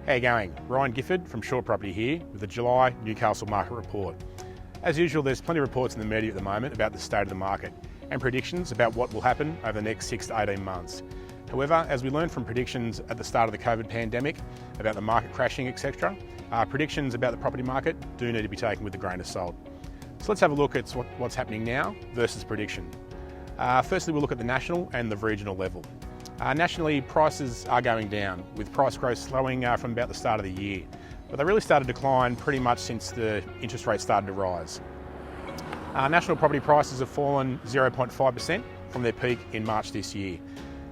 How you going? Ryan Gifford from Short Property here with the July Newcastle market report. As usual, there's plenty of reports in the media at the moment about the state of the market and predictions about what will happen over the next 6 to 18 months. However, as we learned from predictions at the start of the COVID pandemic about the market crashing, etc., predictions about the property market do need to be taken with a grain of salt. So let's have a look at what's happening now versus prediction. Firstly, we'll look at the national and the regional level. Nationally, prices are going down, with price growth slowing from about the start of the year. But they really started to decline pretty much since the interest rates started to rise. National property prices have fallen 0.5% from their peak in March this year.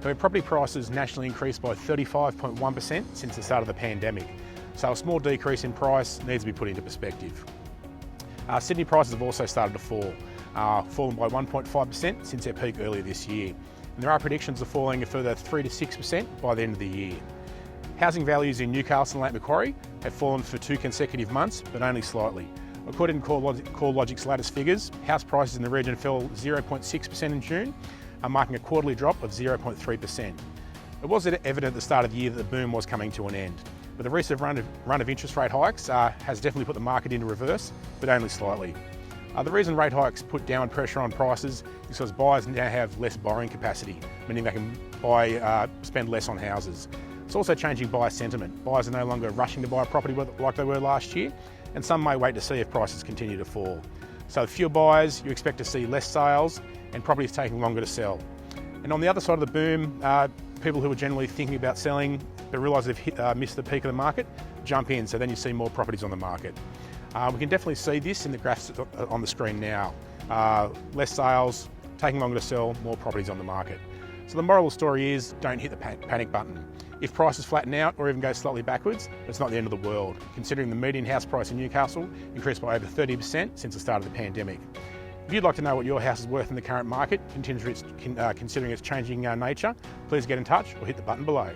However, property prices nationally increased by 35.1% since the start of the pandemic. So a small decrease in price needs to be put into perspective. Sydney prices have also started to fall, fallen by 1.5% since their peak earlier this year. And there are predictions of falling a further 3 to 6% by the end of the year. Housing values in Newcastle and Lake Macquarie have fallen for 2 consecutive months, but only slightly. According to CoreLogic's latest figures, house prices in the region fell 0.6% in June, marking a quarterly drop of 0.3%. It was evident at the start of the year that the boom was coming to an end, but the recent run of interest rate hikes has definitely put the market into reverse, but only slightly. The reason rate hikes put downward pressure on prices is because buyers now have less borrowing capacity, meaning they can spend less on houses. It's also changing buyer sentiment. Buyers are no longer rushing to buy a property like they were last year, and some may wait to see if prices continue to fall. So with fewer buyers, you expect to see less sales and properties taking longer to sell. And on the other side of the boom, people who are generally thinking about selling but realise they've missed the peak of the market, jump in, so then you see more properties on the market. We can definitely see this in the graphs on the screen now. Less sales, taking longer to sell, more properties on the market. So the moral of the story is, don't hit the panic button. If prices flatten out or even go slightly backwards, it's not the end of the world, considering the median house price in Newcastle increased by over 30% since the start of the pandemic. If you'd like to know what your house is worth in the current market, considering its changing nature, please get in touch or hit the button below.